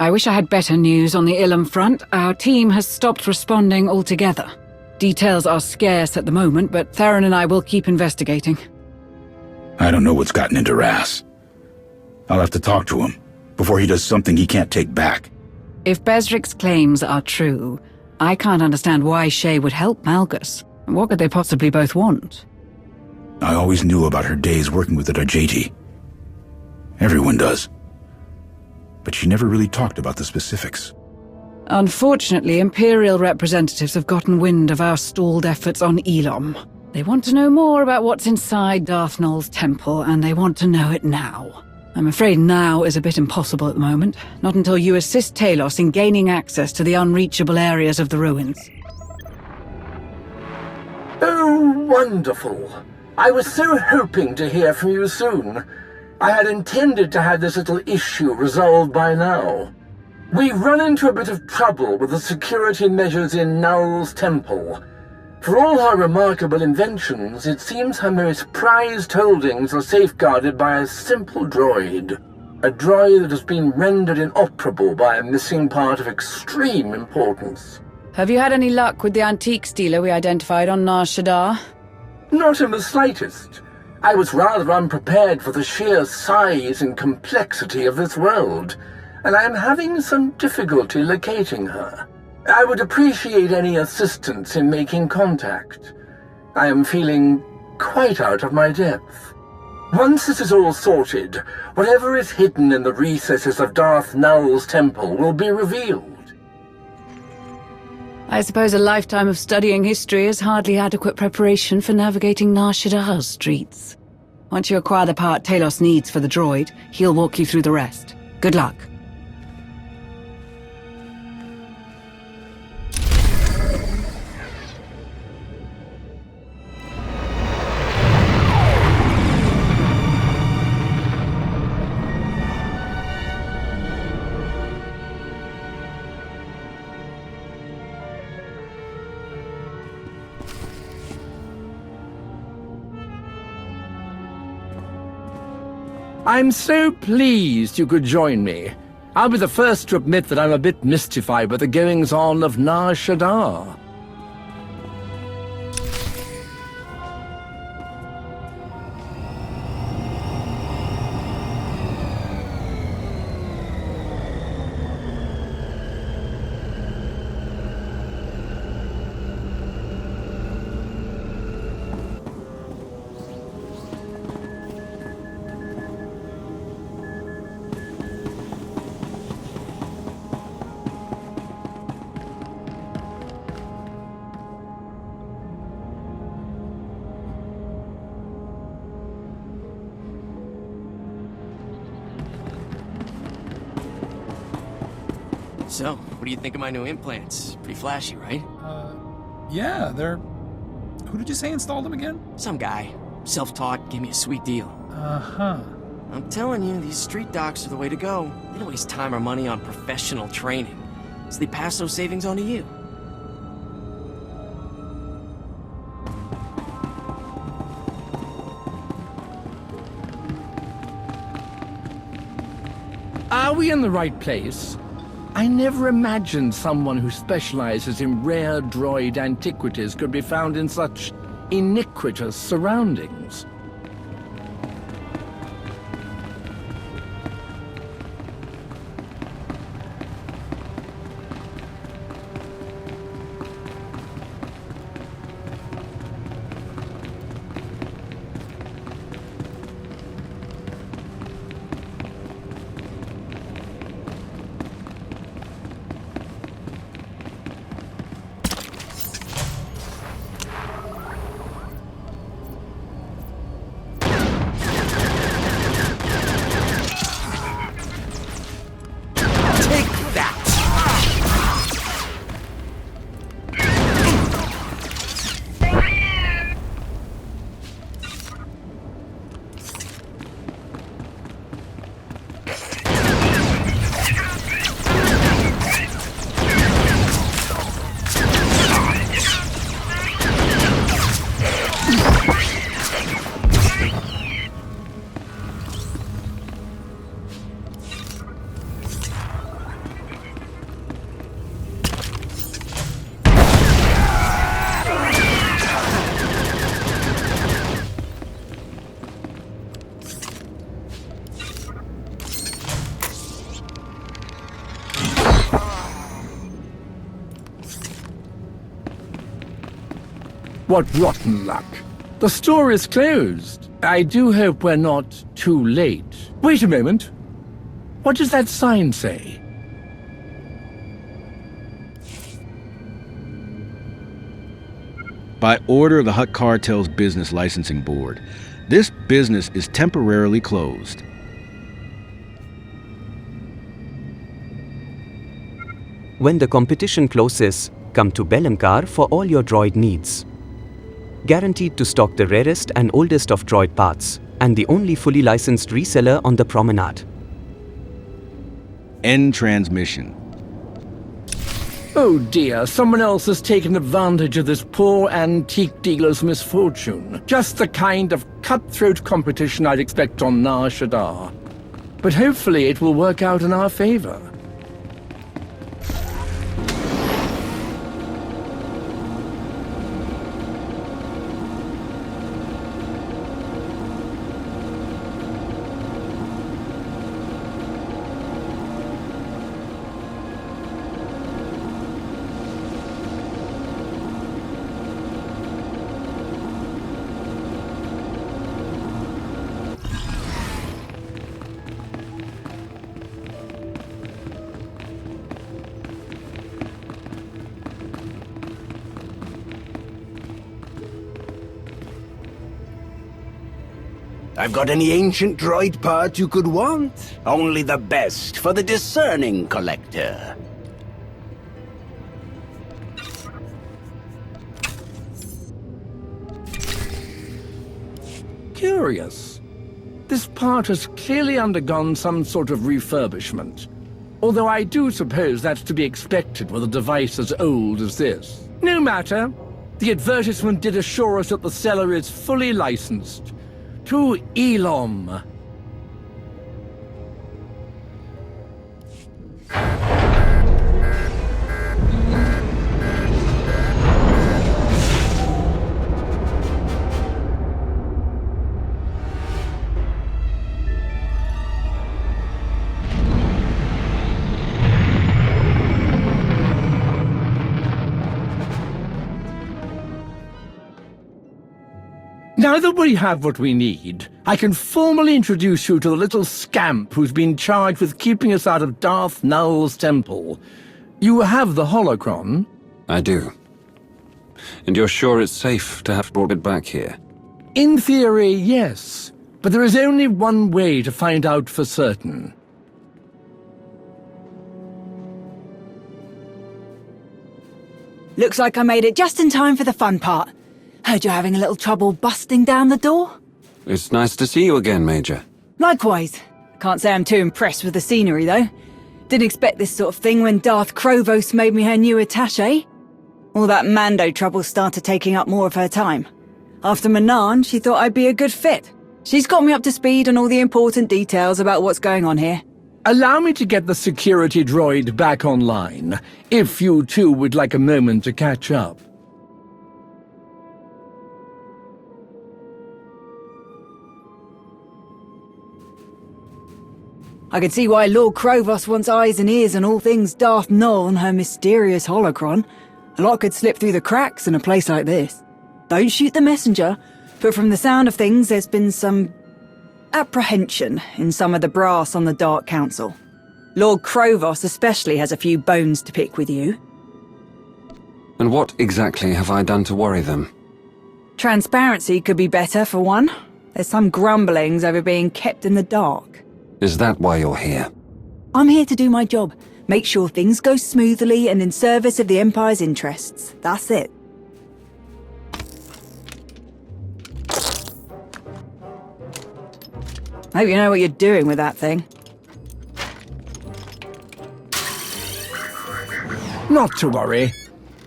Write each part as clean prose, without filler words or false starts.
I wish I had better news on the Elom front. Our team has stopped responding altogether. Details are scarce at the moment, but Theron and I will keep investigating. I don't know what's gotten into Ras. I'll have to talk to him before he does something he can't take back. If Besric's claims are true, I can't understand why Shay would help Malgus. What could they possibly both want? I always knew about her days working with the Dajeti. Everyone does. But she never really talked about the specifics. Unfortunately, Imperial representatives have gotten wind of our stalled efforts on Elom. They want to know more about what's inside Darth Nul's temple, and they want to know it now. I'm afraid now is a bit impossible at the moment. Not until you assist Talos in gaining access to the unreachable areas of the ruins. Oh, wonderful. I was so hoping to hear from you soon. I had intended to have this little issue resolved by now. We've run into a bit of trouble with the security measures in Nul's temple. For all her remarkable inventions, it seems her most prized holdings are safeguarded by a simple droid. A droid that has been rendered inoperable by a missing part of extreme importance. Have you had any luck with the antiques dealer we identified on Nar Shaddaa? Not in the slightest. I was rather unprepared for the sheer size and complexity of this world, and I am having some difficulty locating her. I would appreciate any assistance in making contact. I am feeling quite out of my depth. Once this is all sorted, whatever is hidden in the recesses of Darth Nul's temple will be revealed. I suppose a lifetime of studying history is hardly adequate preparation for navigating Nar Shaddaa's streets. Once you acquire the part Talos needs for the droid, he'll walk you through the rest. Good luck. I'm so pleased you could join me. I'll be the first to admit that I'm a bit mystified by the goings-on of Nar Shaddaa. So, what do you think of my new implants? Pretty flashy, right? Yeah, they're... Who did you say installed them again? Some guy. Self-taught, gave me a sweet deal. Uh-huh. I'm telling you, these street docs are the way to go. They don't waste time or money on professional training. So they pass those savings on to you. Are we in the right place? I never imagined someone who specializes in rare droid antiquities could be found in such iniquitous surroundings. What rotten luck. The store is closed. I do hope we're not too late. Wait a moment. What does that sign say? By order of the Hutt Cartel's Business Licensing Board, this business is temporarily closed. When the competition closes, come to Belemkar for all your droid needs. Guaranteed to stock the rarest and oldest of droid parts, and the only fully licensed reseller on the promenade. End transmission. Oh dear, someone else has taken advantage of this poor antique dealer's misfortune. Just the kind of cutthroat competition I'd expect on Nar Shaddaa. But hopefully it will work out in our favor. I've got any ancient droid part you could want. Only the best for the discerning collector. Curious. This part has clearly undergone some sort of refurbishment. Although I do suppose that's to be expected with a device as old as this. No matter. The advertisement did assure us that the seller is fully licensed. To Elom. Now that we have what we need, I can formally introduce you to the little scamp who's been charged with keeping us out of Darth Nul's temple. You have the Holocron? I do. And you're sure it's safe to have brought it back here? In theory, yes. But there is only one way to find out for certain. Looks like I made it just in time for the fun part. Heard you're having a little trouble busting down the door? It's nice to see you again, Major. Likewise. Can't say I'm too impressed with the scenery, though. Didn't expect this sort of thing when Darth Krovos made me her new attaché. All that Mando trouble started taking up more of her time. After Manan, she thought I'd be a good fit. She's got me up to speed on all the important details about what's going on here. Allow me to get the security droid back online, if you two would like a moment to catch up. I can see why Lord Krovos wants eyes and ears on all things Darth Nul and her mysterious holocron. A lot could slip through the cracks in a place like this. Don't shoot the messenger, but from the sound of things there's been some apprehension in some of the brass on the Dark Council. Lord Krovos especially has a few bones to pick with you. And what exactly have I done to worry them? Transparency could be better, for one. There's some grumblings over being kept in the dark. Is that why you're here? I'm here to do my job. Make sure things go smoothly and in service of the Empire's interests. That's it. I hope you know what you're doing with that thing. Not to worry.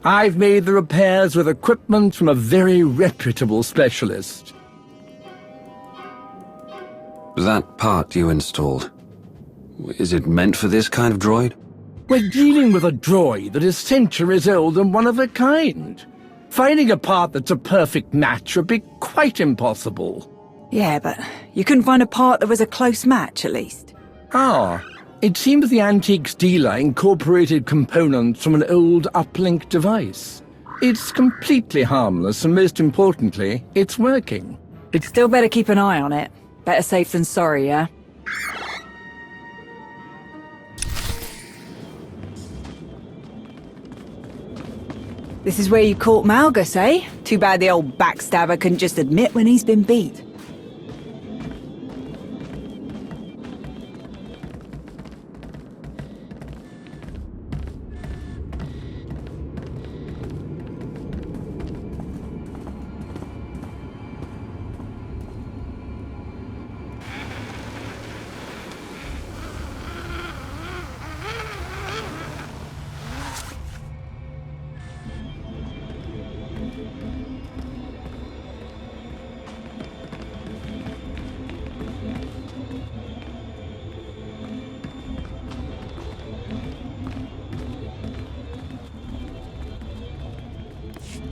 I've made the repairs with equipment from a very reputable specialist. That part you installed, is it meant for this kind of droid? We're dealing with a droid that is centuries old and one of a kind. Finding a part that's a perfect match would be quite impossible. Yeah, but you couldn't find a part that was a close match, at least. Ah, It seems the antiques dealer incorporated components from an old uplink device. It's completely harmless, and most importantly, it's working. It's still better keep an eye on it. Better safe than sorry, yeah? This is where you caught Malgus, eh? Too bad the old backstabber couldn't just admit when he's been beat.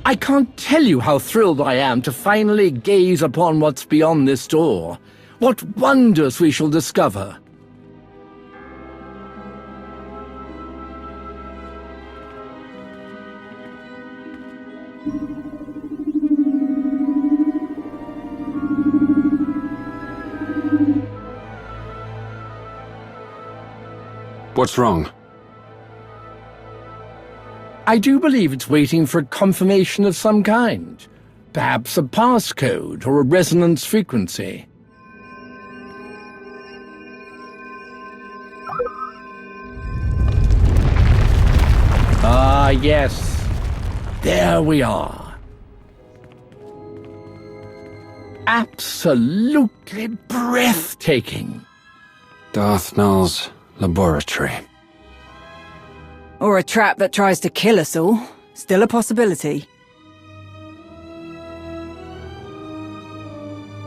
I can't tell you how thrilled I am to finally gaze upon what's beyond this door. What wonders we shall discover. What's wrong? I do believe it's waiting for a confirmation of some kind. Perhaps a passcode or a resonance frequency. Ah, yes. There we are. Absolutely breathtaking. Darth Nul's laboratory. Or a trap that tries to kill us all. Still a possibility.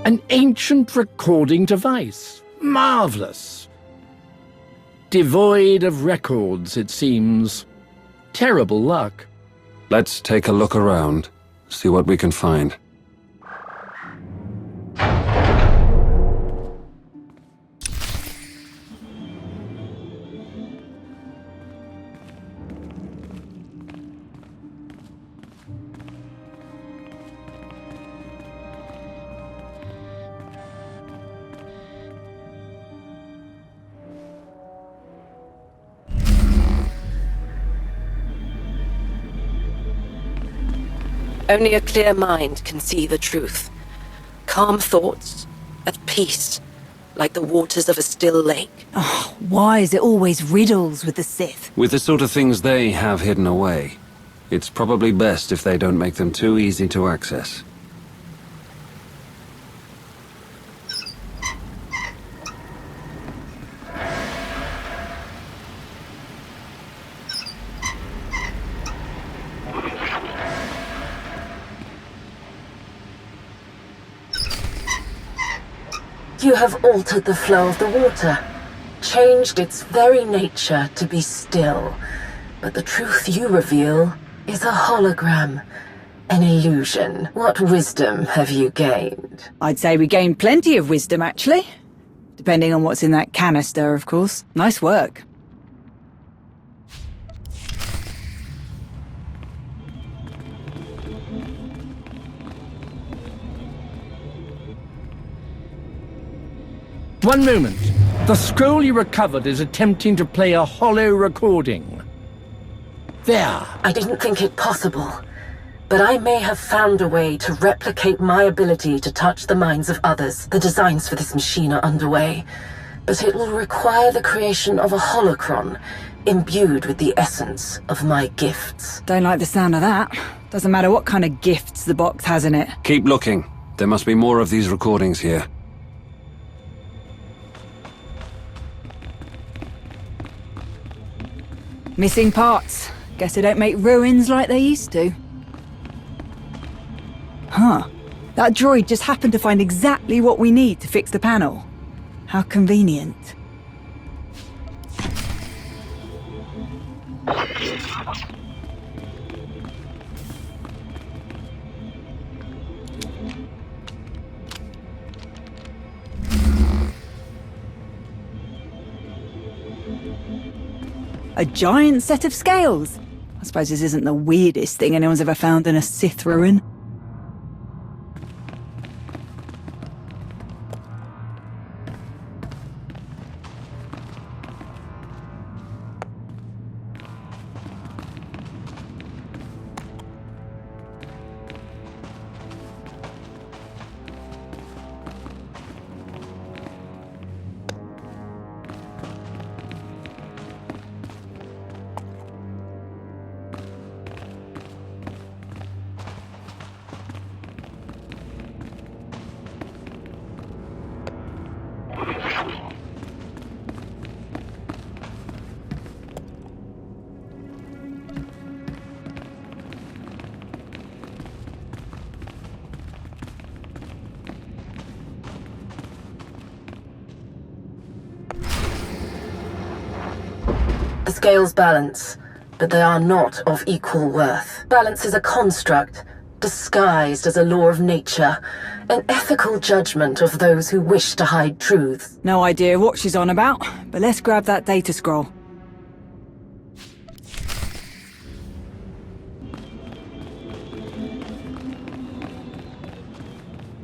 An ancient recording device. Marvelous. Devoid of records, it seems. Terrible luck. Let's take a look around, see what we can find. Only a clear mind can see the truth. Calm thoughts, at peace, like the waters of a still lake. Oh, why is it always riddles with the Sith? With the sort of things they have hidden away, it's probably best if they don't make them too easy to access. You have altered the flow of the water, changed its very nature to be still. But the truth you reveal is a hologram, an illusion. What wisdom have you gained? I'd say we gained plenty of wisdom, actually. Depending on what's in that canister, of course. Nice work. One moment. The scroll you recovered is attempting to play a hollow recording. There. I didn't think it possible, but I may have found a way to replicate my ability to touch the minds of others. The designs for this machine are underway, but it will require the creation of a holocron, imbued with the essence of my gifts. Don't like the sound of that. Doesn't matter what kind of gifts the box has in it. Keep looking. There must be more of these recordings here. Missing parts. Guess they don't make ruins like they used to. Huh. That droid just happened to find exactly what we need to fix the panel. How convenient. A giant set of scales. I suppose this isn't the weirdest thing anyone's ever found in a Sith ruin. The scales balance, but they are not of equal worth. Balance is a construct, disguised as a law of nature, an ethical judgment of those who wish to hide truths. No idea what she's on about, but let's grab that data scroll.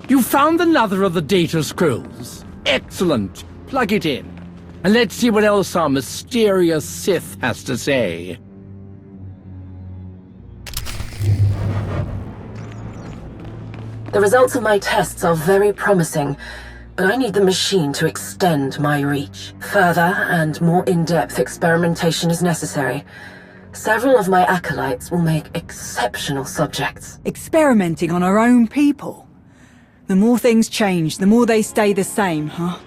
You found another of the data scrolls. Excellent. Plug it in. And let's see what else our mysterious Sith has to say. The results of my tests are very promising, but I need the machine to extend my reach. Further and more in-depth experimentation is necessary. Several of my acolytes will make exceptional subjects. Experimenting on our own people? The more things change, the more they stay the same, huh?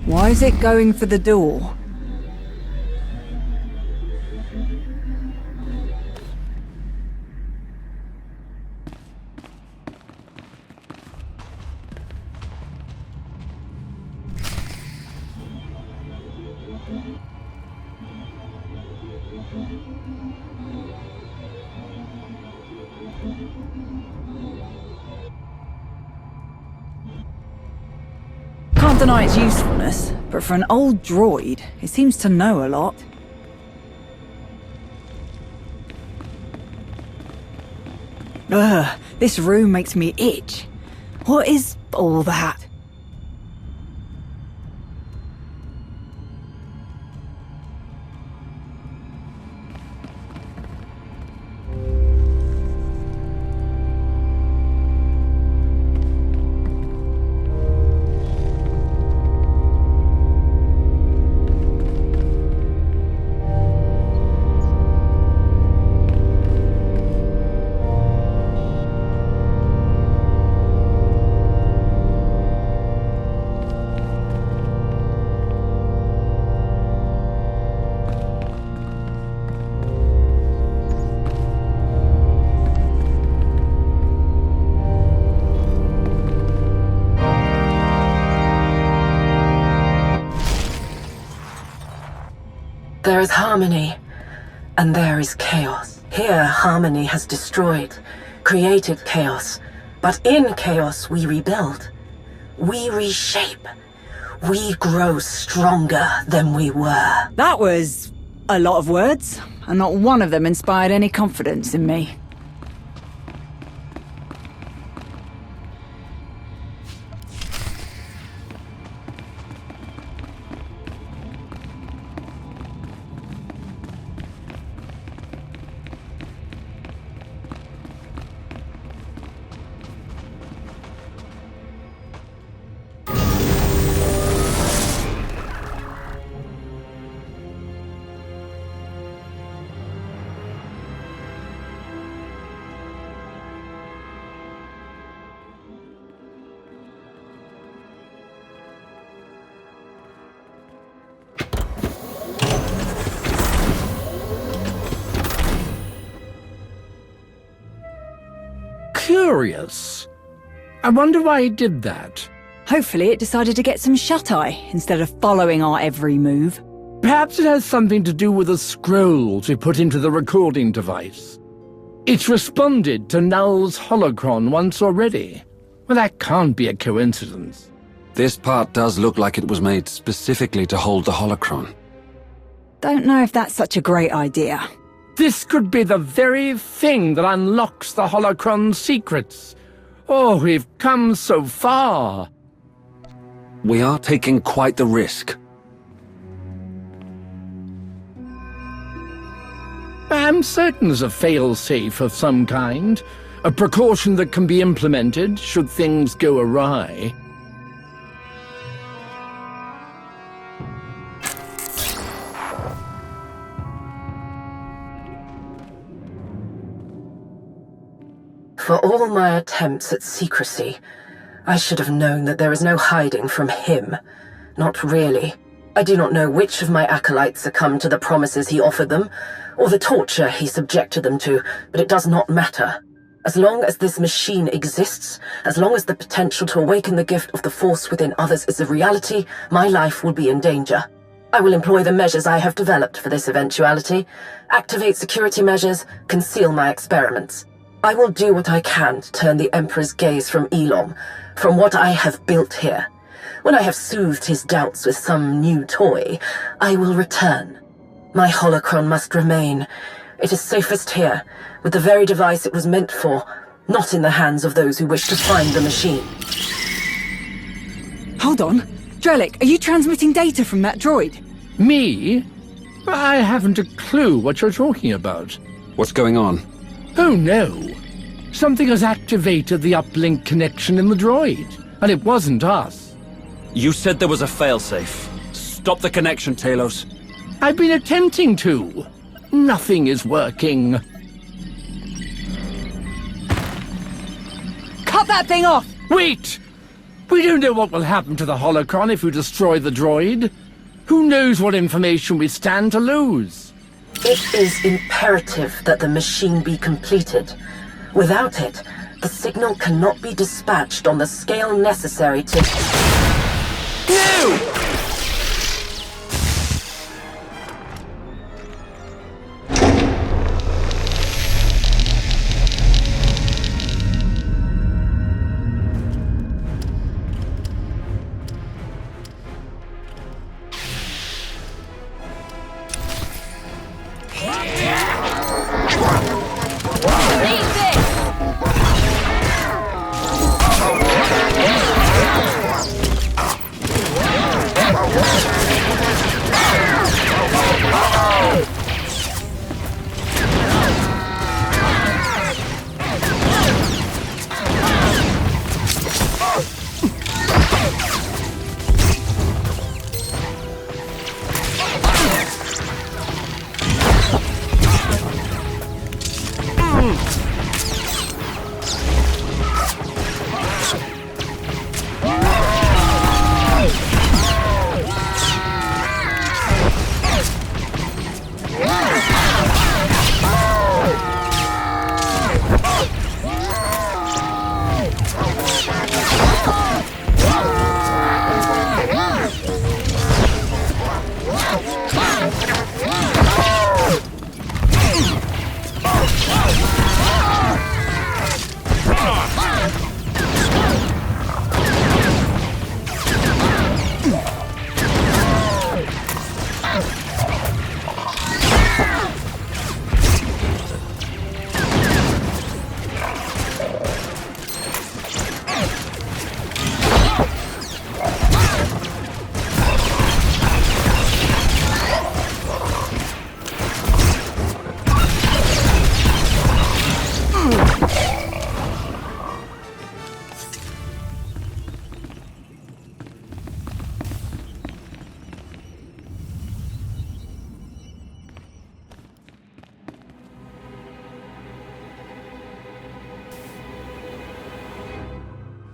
Why is it going for the door? Can't deny its usefulness, but for an old droid, it seems to know a lot. Ugh, this room makes me itch. What is all that? There is harmony, and there is chaos. Here, harmony has destroyed, created chaos. But in chaos, we rebuild. We reshape. We grow stronger than we were. That was a lot of words, and not one of them inspired any confidence in me. Curious. I wonder why it did that. Hopefully it decided to get some shut-eye instead of following our every move. Perhaps it has something to do with the scrolls we put into the recording device. It's responded to Nul's Holocron once already. Well, that can't be a coincidence. This part does look like it was made specifically to hold the Holocron. Don't know if that's such a great idea. This could be the very thing that unlocks the Holocron's secrets. Oh, we've come so far. We are taking quite the risk. I'm certain there's a fail-safe of some kind. A precaution that can be implemented should things go awry. For all my attempts at secrecy, I should have known that there is no hiding from him. Not really. I do not know which of my acolytes succumbed to the promises he offered them, or the torture he subjected them to, but it does not matter. As long as this machine exists, as long as the potential to awaken the gift of the Force within others is a reality, my life will be in danger. I will employ the measures I have developed for this eventuality, activate security measures, conceal my experiments. I will do what I can to turn the Emperor's gaze from Elom, from what I have built here. When I have soothed his doubts with some new toy, I will return. My holocron must remain. It is safest here, with the very device it was meant for, not in the hands of those who wish to find the machine. Hold on. Drellik, are you transmitting data from that droid? Me? I haven't a clue what you're talking about. What's going on? Oh no. Something has activated the uplink connection in the droid, and it wasn't us. You said there was a failsafe. Stop the connection, Talos. I've been attempting to. Nothing is working. Cut that thing off! Wait! We don't know what will happen to the holocron if we destroy the droid. Who knows what information we stand to lose? It is imperative that the machine be completed. Without it, the signal cannot be dispatched on the scale necessary to... No!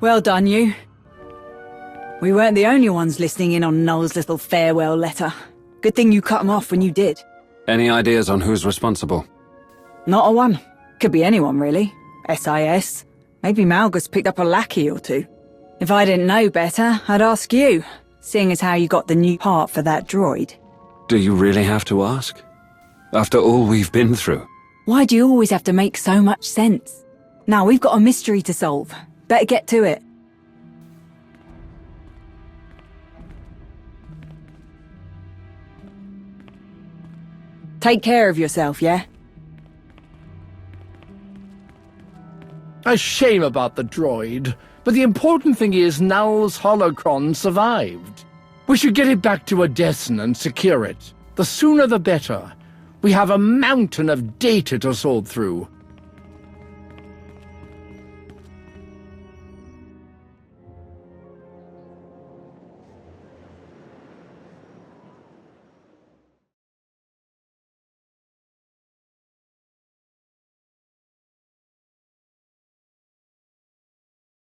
Well done, you. We weren't the only ones listening in on Nul's little farewell letter. Good thing you cut him off when you did. Any ideas on who's responsible? Not a one. Could be anyone, really. SIS. Maybe Malgus picked up a lackey or two. If I didn't know better, I'd ask you, seeing as how you got the new part for that droid. Do you really have to ask? After all we've been through? Why do you always have to make so much sense? Now we've got a mystery to solve. Better get to it. Take care of yourself, yeah? A shame about the droid, but the important thing is Nul's Holocron survived. We should get it back to Odessen and secure it. The sooner the better. We have a mountain of data to sort through.